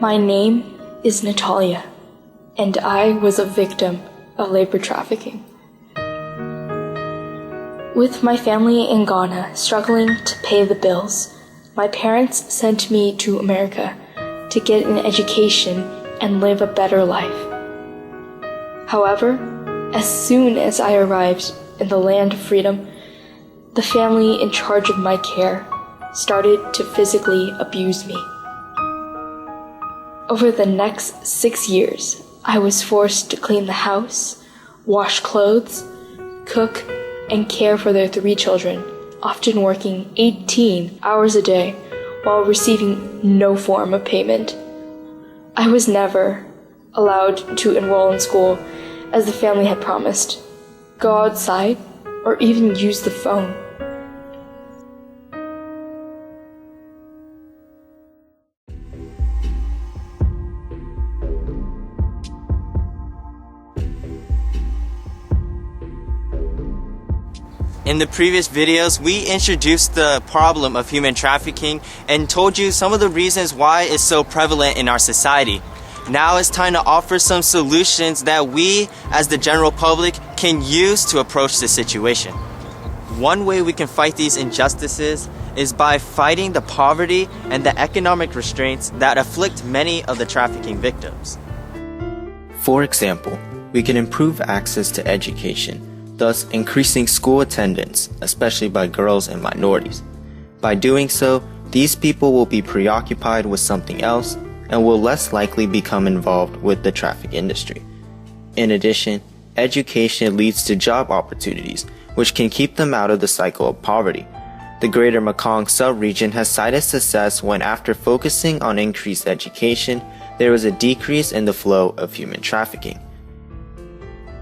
My name is Natalia, and I was a victim of labor trafficking. With my family in Ghana struggling to pay the bills, my parents sent me to America to get an education and live a better life. However, as soon as I arrived in the land of freedom, the family in charge of my care started to physically abuse me. Over the next 6 years, I was forced to clean the house, wash clothes, cook, and care for their 3 children, often working 18 hours a day while receiving no form of payment. I was never allowed to enroll in school as the family had promised, go outside, or even use the phone. In the previous videos, we introduced the problem of human trafficking and told you some of the reasons why it's so prevalent in our society. Now it's time to offer some solutions that we, as the general public, can use to approach the situation. One way we can fight these injustices is by fighting the poverty and the economic restraints that afflict many of the trafficking victims. For example, we can improve access to education, thus increasing school attendance, especially by girls and minorities. By doing so, these people will be preoccupied with something else and will less likely become involved with the traffic industry. In addition, education leads to job opportunities, which can keep them out of the cycle of poverty. The Greater Mekong sub-region has cited success when, after focusing on increased education, there was a decrease in the flow of human trafficking.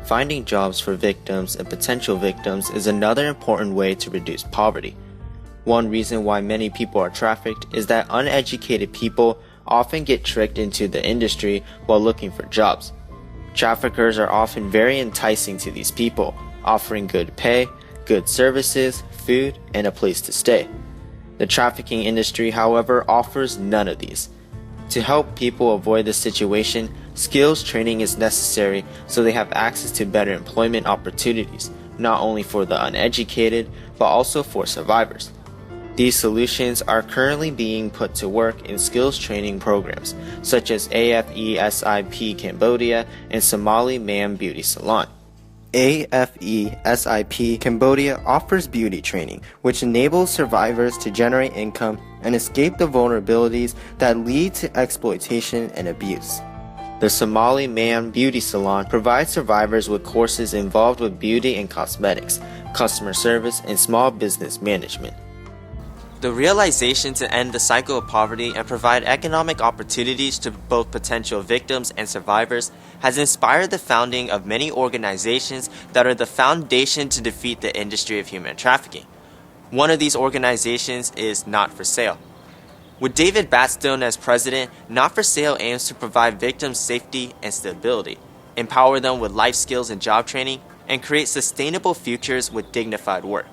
Finding jobs for victims and potential victims is another important way to reduce poverty. One reason why many people are trafficked is that uneducated people often get tricked into the industry while looking for jobs. Traffickers are often very enticing to these people, offering good pay, good services, food, and a place to stay. The trafficking industry, however, offers none of these. To help people avoid this situation, skills training is necessary so they have access to better employment opportunities, not only for the uneducated, but also for survivors. These solutions are currently being put to work in skills training programs, such as AFE-SIP Cambodia and Somali Man Beauty Salon. AFE-SIP Cambodia offers beauty training, which enables survivors to generate income and escape the vulnerabilities that lead to exploitation and abuse. The Somali Man Beauty Salon provides survivors with courses involved with beauty and cosmetics, customer service, and small business management. The realization to end the cycle of poverty and provide economic opportunities to both potential victims and survivors has inspired the founding of many organizations that are the foundation to defeat the industry of human trafficking. One of these organizations is Not for Sale. With David Batstone as president, Not for Sale aims to provide victims safety and stability, empower them with life skills and job training, and create sustainable futures with dignified work.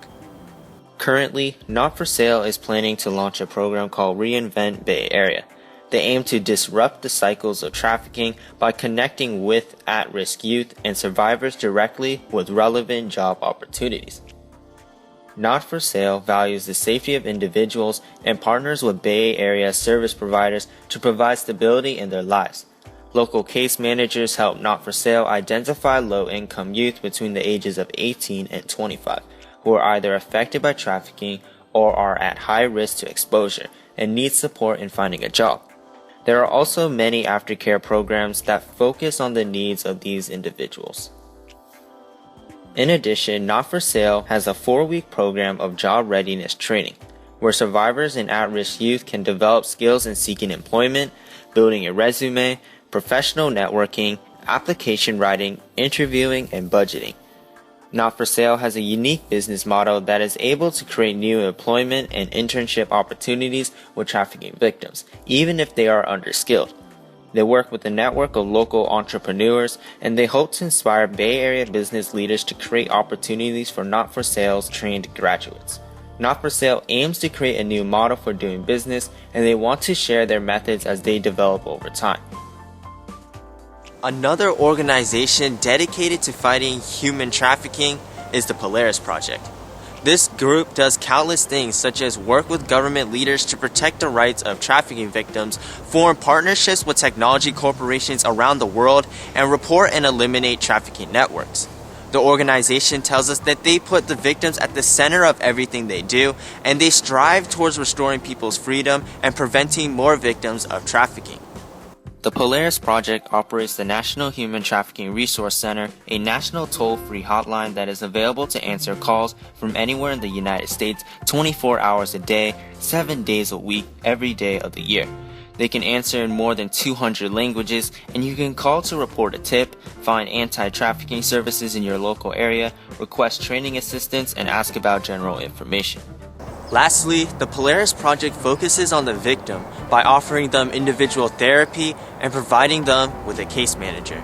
Currently, Not for Sale is planning to launch a program called Reinvent Bay Area. They aim to disrupt the cycles of trafficking by connecting with at-risk youth and survivors directly with relevant job opportunities. Not for Sale values the safety of individuals and partners with Bay Area service providers to provide stability in their lives. Local case managers help Not for Sale identify low-income youth between the ages of 18 and 25 who are either affected by trafficking or are at high risk to exposure and need support in finding a job. There are also many aftercare programs that focus on the needs of these individuals. In addition, Not for Sale has a 4-week program of job readiness training, where survivors and at-risk youth can develop skills in seeking employment, building a resume, professional networking, application writing, interviewing, and budgeting. Not for Sale has a unique business model that is able to create new employment and internship opportunities with trafficking victims, even if they are underskilled. They work with a network of local entrepreneurs, and they hope to inspire Bay Area business leaders to create opportunities for Not for Sale's trained graduates. Not For Sale aims to create a new model for doing business, and they want to share their methods as they develop over time. Another organization dedicated to fighting human trafficking is the Polaris Project. This group does countless things such as work with government leaders to protect the rights of trafficking victims, form partnerships with technology corporations around the world, and report and eliminate trafficking networks. The organization tells us that they put the victims at the center of everything they do, and they strive towards restoring people's freedom and preventing more victims of trafficking. The Polaris Project operates the National Human Trafficking Resource Center, a national toll-free hotline that is available to answer calls from anywhere in the United States 24 hours a day, 7 days a week, every day of the year. They can answer in more than 200 languages, and you can call to report a tip, find anti-trafficking services in your local area, request training assistance, and ask about general information. Lastly, the Polaris Project focuses on the victim by offering them individual therapy and providing them with a case manager.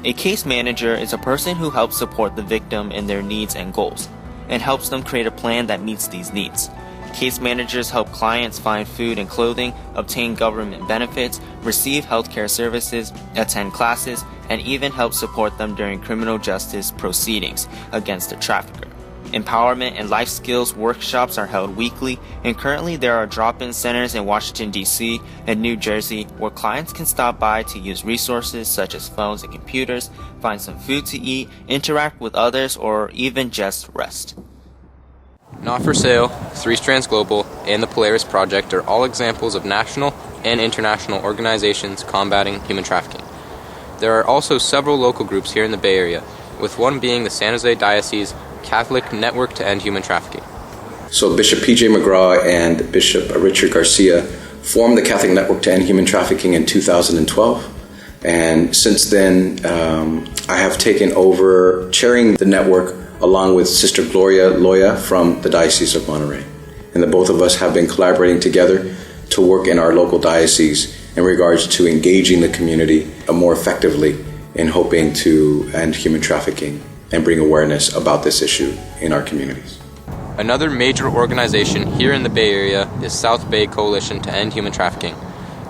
A case manager is a person who helps support the victim in their needs and goals, and helps them create a plan that meets these needs. Case managers help clients find food and clothing, obtain government benefits, receive healthcare services, attend classes, and even help support them during criminal justice proceedings against a trafficker. Empowerment and life skills workshops are held weekly, and currently there are drop-in centers in Washington, D.C. and New Jersey where clients can stop by to use resources such as phones and computers, find some food to eat, interact with others, or even just rest. Not For Sale, Three Strands Global, and the Polaris Project are all examples of national and international organizations combating human trafficking. There are also several local groups here in the Bay Area, with one being the San Jose Diocese Catholic Network to End Human Trafficking. So Bishop P.J. McGraw and Bishop Richard Garcia formed the Catholic Network to End Human Trafficking in 2012. And since then, I have taken over chairing the network along with Sister Gloria Loya from the Diocese of Monterey. And the both of us have been collaborating together to work in our local diocese in regards to engaging the community more effectively in hoping to end human trafficking and bring awareness about this issue in our communities. Another major organization here in the Bay Area is South Bay Coalition to End Human Trafficking.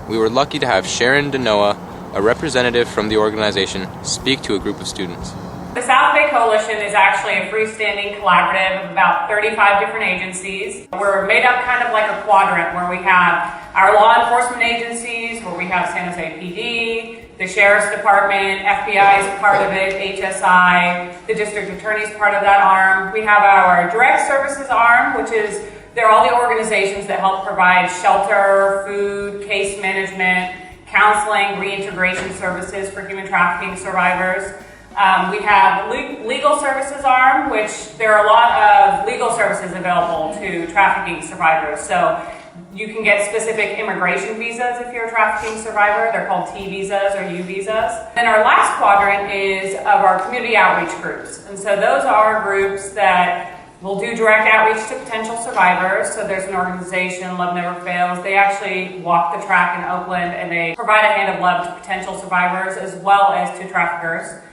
We were lucky to have Sharon DeNoa, a representative from the organization, speak to a group of students. The South Bay Coalition is actually a freestanding collaborative of about 35 different agencies. We're made up kind of like a quadrant where we have our law enforcement agencies, where we have San Jose PD, the Sheriff's Department, FBI is part of it, HSI, the District Attorney's part of that arm. We have our Direct Services arm, which is, they're all the organizations that help provide shelter, food, case management, counseling, reintegration services for human trafficking survivors. We have Legal Services arm, which there are a lot of legal services available to trafficking survivors. So you can get specific immigration visas if you're a trafficking survivor. They're called T visas or U visas. Then our last quadrant is of our community outreach groups. And so those are groups that will do direct outreach to potential survivors. So there's an organization, Love Never Fails. They actually walk the track in Oakland and they provide a hand of love to potential survivors as well as to traffickers.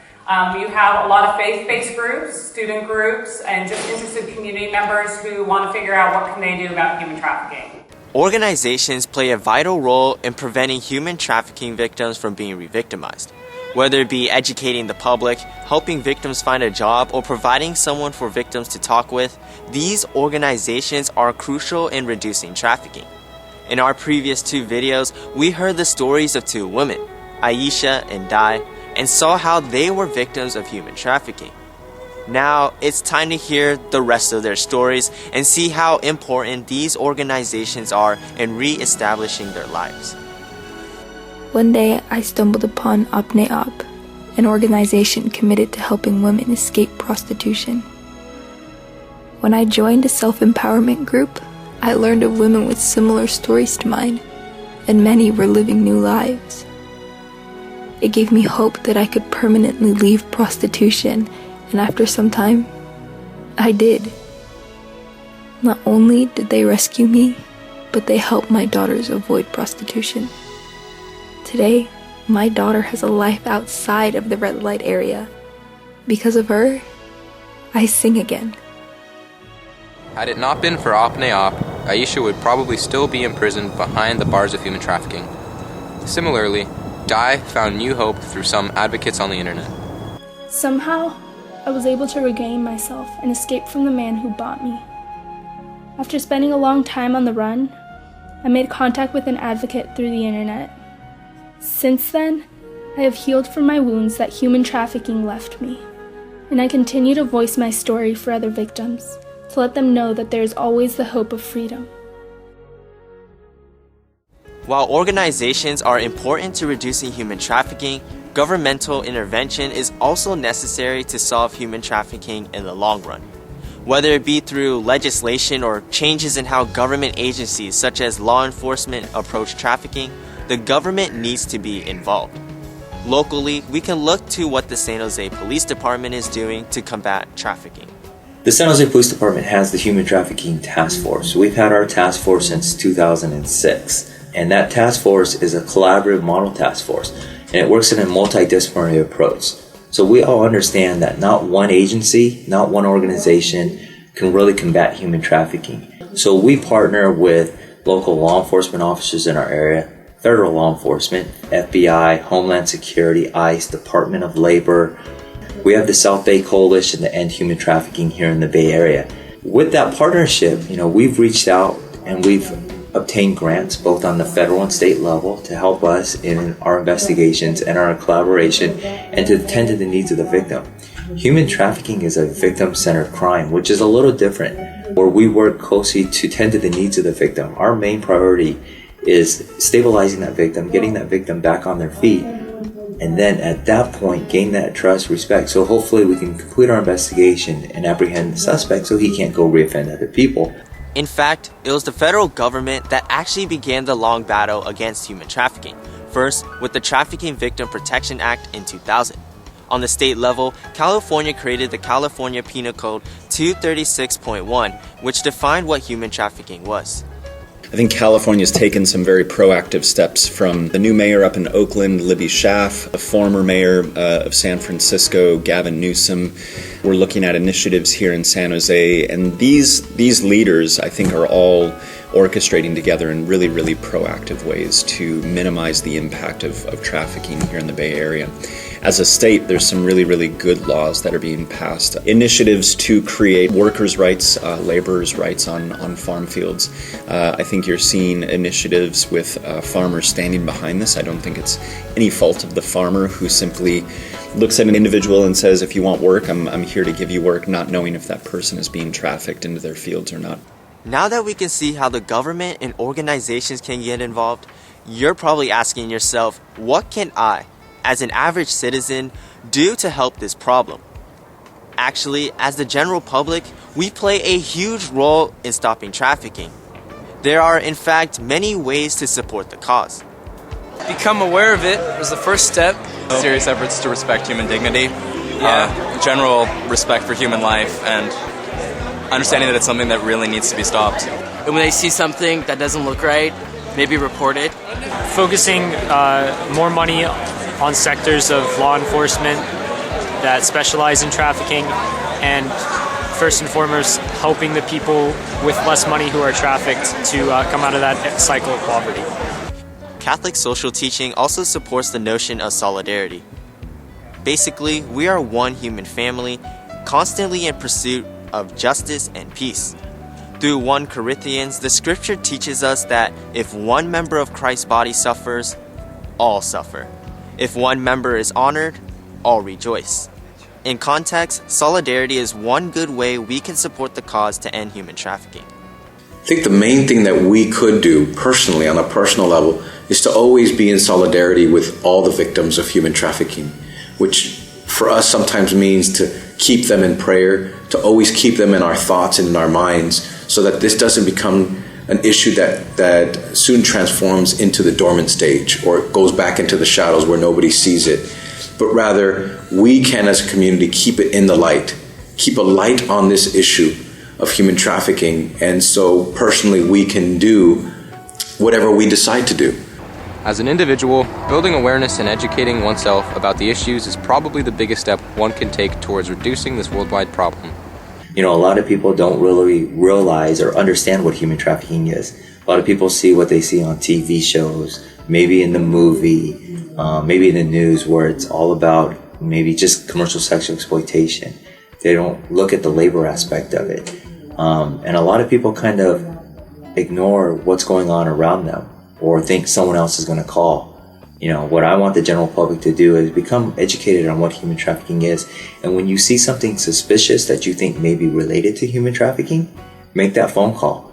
You have a lot of faith-based groups, student groups, and just interested community members who want to figure out what can they do about human trafficking. Organizations play a vital role in preventing human trafficking victims from being re-victimized. Whether it be educating the public, helping victims find a job, or providing someone for victims to talk with, these organizations are crucial in reducing trafficking. In our previous two videos, we heard the stories of two women, Ayesha and Dai, and saw how they were victims of human trafficking. Now, it's time to hear the rest of their stories and see how important these organizations are in re-establishing their lives. One day, I stumbled upon Apne Ap, an organization committed to helping women escape prostitution. When I joined a self-empowerment group, I learned of women with similar stories to mine, and many were living new lives. It gave me hope that I could permanently leave prostitution, and after some time, I did. Not only did they rescue me, but they helped my daughters avoid prostitution. Today, my daughter has a life outside of the red light area. Because of her, I sing again. Had it not been for Op Ne Op, Ayesha would probably still be imprisoned behind the bars of human trafficking. Similarly, Dai found new hope through some advocates on the internet. Somehow, I was able to regain myself and escape from the man who bought me. After spending a long time on the run, I made contact with an advocate through the internet. Since then, I have healed from my wounds that human trafficking left me, and I continue to voice my story for other victims, to let them know that there is always the hope of freedom. While organizations are important to reducing human trafficking, governmental intervention is also necessary to solve human trafficking in the long run. Whether it be through legislation or changes in how government agencies such as law enforcement approach trafficking, the government needs to be involved. Locally, we can look to what the San Jose Police Department is doing to combat trafficking. The San Jose Police Department has the Human Trafficking Task Force. We've had our task force since 2006, and that task force is a collaborative model task force, and it works in a multidisciplinary approach. So we all understand that not one agency, not one organization can really combat human trafficking. So we partner with local law enforcement officers in our area, federal law enforcement, FBI, Homeland Security, ICE, Department of Labor. We have the South Bay Coalition to End Human Trafficking here in the Bay Area. With that partnership, we've reached out and we've obtained grants both on the federal and state level to help us in our investigations and our collaboration and to attend to the needs of the victim. Human trafficking is a victim-centered crime, which is a little different, where we work closely to tend to the needs of the victim. Our main priority is stabilizing that victim, getting that victim back on their feet, and then at that point gain that trust, respect. So hopefully we can complete our investigation and apprehend the suspect so he can't go reoffend other people. In fact, it was the federal government that actually began the long battle against human trafficking, first with the Trafficking Victim Protection Act in 2000. On the state level, California created the California Penal Code 236.1, which defined what human trafficking was. I think California's taken some very proactive steps, from the new mayor up in Oakland, Libby Schaaf, the former mayor of San Francisco, Gavin Newsom. We're looking at initiatives here in San Jose, and these leaders, I think, are all orchestrating together in really, really proactive ways to minimize the impact of trafficking here in the Bay Area. As a state, there's some really, really good laws that are being passed. Initiatives to create workers' rights, laborers' rights on farm fields. I think you're seeing initiatives with farmers standing behind this. I don't think it's any fault of the farmer who simply looks at an individual and says, if you want work, I'm here to give you work, not knowing if that person is being trafficked into their fields or not. Now that we can see how the government and organizations can get involved, you're probably asking yourself, what can I, as an average citizen, do to help this problem? Actually, as the general public, we play a huge role in stopping trafficking. There are, in fact, many ways to support the cause. Become aware of it was the first step. Serious efforts to respect human dignity, general respect for human life, and understanding that it's something that really needs to be stopped. And when they see something that doesn't look right, maybe report it. Focusing more money on sectors of law enforcement that specialize in trafficking, and first and foremost, helping the people with less money who are trafficked to come out of that cycle of poverty. Catholic social teaching also supports the notion of solidarity. Basically, we are one human family, constantly in pursuit of justice and peace. Through 1 Corinthians, the scripture teaches us that if one member of Christ's body suffers, all suffer. If one member is honored, all rejoice. In context, solidarity is one good way we can support the cause to end human trafficking. I think the main thing that we could do personally, on a personal level, is to always be in solidarity with all the victims of human trafficking, which for us sometimes means to keep them in prayer, to always keep them in our thoughts and in our minds, so that this doesn't become an issue that soon transforms into the dormant stage or goes back into the shadows where nobody sees it. But rather, we can as a community keep it in the light, keep a light on this issue of human trafficking, and so personally we can do whatever we decide to do. As an individual, building awareness and educating oneself about the issues is probably the biggest step one can take towards reducing this worldwide problem. A lot of people don't really realize or understand what human trafficking is. A lot of people see what they see on TV shows, maybe in the movie, maybe in the news, where it's all about maybe just commercial sexual exploitation. They don't look at the labor aspect of it. And a lot of people kind of ignore what's going on around them or think someone else is going to call. What I want the general public to do is become educated on what human trafficking is. And when you see something suspicious that you think may be related to human trafficking, make that phone call.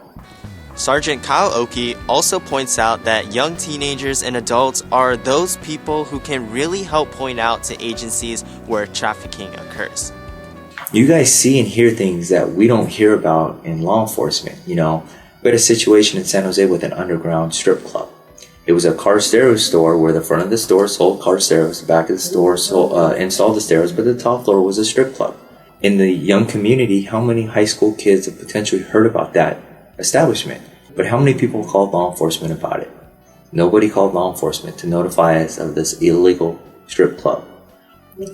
Sergeant Kyle Oki also points out that young teenagers and adults are those people who can really help point out to agencies where trafficking occurs. You guys see and hear things that we don't hear about in law enforcement. We had a situation in San Jose with an underground strip club. It was a car stereo store where the front of the store sold car stereos, the back of the store installed the stereos, but the top floor was a strip club. In the young community, how many high school kids have potentially heard about that establishment? But how many people called law enforcement about it? Nobody called law enforcement to notify us of this illegal strip club.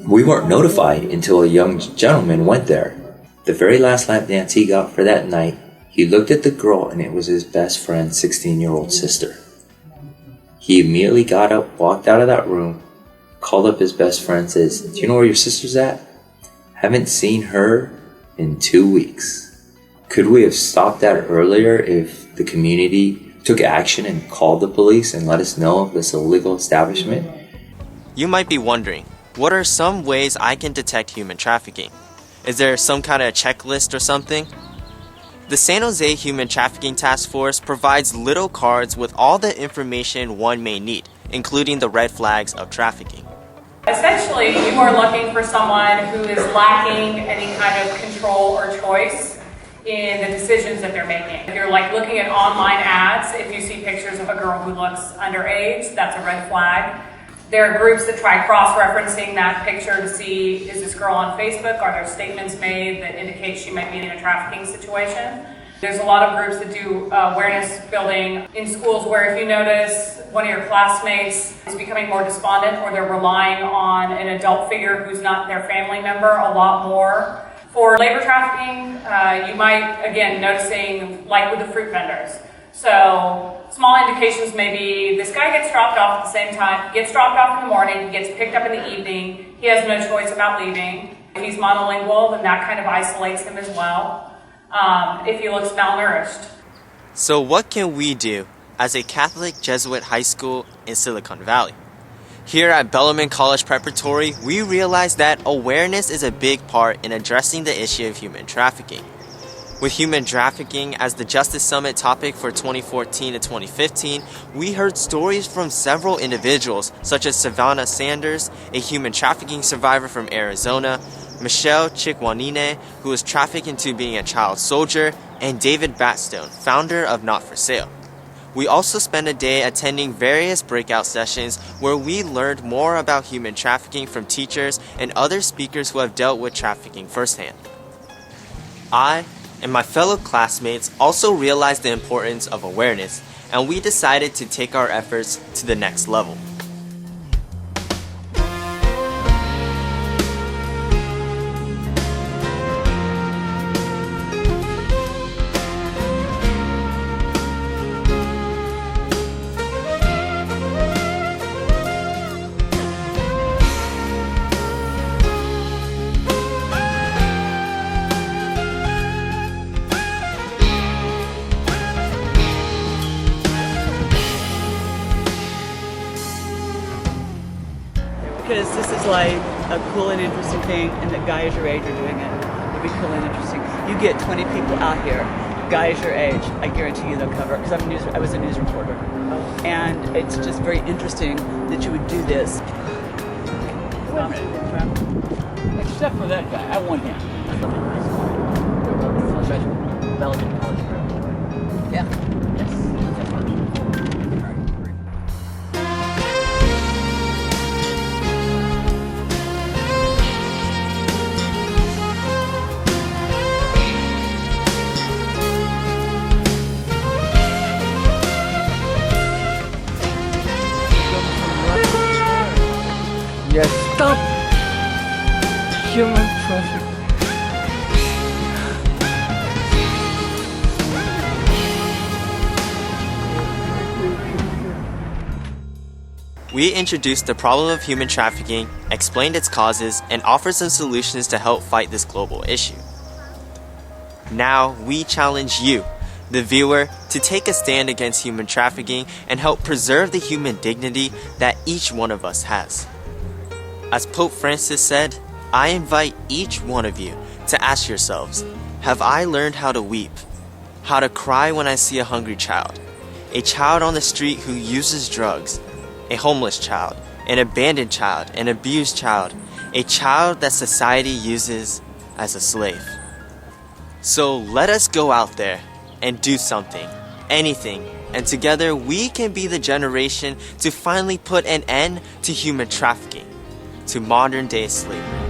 We weren't notified until a young gentleman went there. The very last lap dance he got for that night, he looked at the girl and it was his best friend's 16-year-old sister. He immediately got up, walked out of that room, called up his best friend and says, "Do you know where your sister's at? Haven't seen her in 2 weeks." Could we have stopped that earlier if the community took action and called the police and let us know of this illegal establishment? You might be wondering, what are some ways I can detect human trafficking? Is there some kind of checklist or something? The San Jose Human Trafficking Task Force provides little cards with all the information one may need, including the red flags of trafficking. Essentially, you are looking for someone who is lacking any kind of control or choice in the decisions that they're making. If you're looking at online ads, if you see pictures of a girl who looks underage, that's a red flag. There are groups that try cross-referencing that picture to see, is this girl on Facebook? Are there statements made that indicate she might be in a trafficking situation? There's a lot of groups that do awareness building in schools where if you notice one of your classmates is becoming more despondent or they're relying on an adult figure who's not their family member a lot more. For labor trafficking, you might, again, noticing like with the fruit vendors. So small indications may be this guy gets dropped off at the same time, gets dropped off in the morning, gets picked up in the evening, he has no choice about leaving. If he's monolingual, then that kind of isolates him as well. If he looks malnourished. So what can we do as a Catholic Jesuit high school in Silicon Valley? Here at Bellarmine College Preparatory, we realize that awareness is a big part in addressing the issue of human trafficking. With human trafficking as the Justice Summit topic for 2014 to 2015, we heard stories from several individuals such as Savannah Sanders, a human trafficking survivor from Arizona, Michelle Chikwanine, who was trafficked into being a child soldier, and David Batstone, founder of Not For Sale. We also spent a day attending various breakout sessions where we learned more about human trafficking from teachers and other speakers who have dealt with trafficking firsthand. I and my fellow classmates also realized the importance of awareness, and we decided to take our efforts to the next level. Because this is like a cool and interesting thing, and that guys your age are doing it. It'll be cool and interesting. You get 20 people out here, guys your age, I guarantee you they'll cover it, because I was a news reporter. And it's just very interesting that you would do this. Except for that guy, I want him. Bellarmine College Preparatory. Yeah. Yes, stop human trafficking. we introduced the problem of human trafficking, explained its causes, and offered some solutions to help fight this global issue. Now, we challenge you, the viewer, to take a stand against human trafficking and help preserve the human dignity that each one of us has. As Pope Francis said, I invite each one of you to ask yourselves, have I learned how to weep? How to cry when I see a hungry child? A child on the street who uses drugs? A homeless child? An abandoned child? An abused child? A child that society uses as a slave? So let us go out there and do something, anything, and together we can be the generation to finally put an end to human trafficking, to modern day slavery.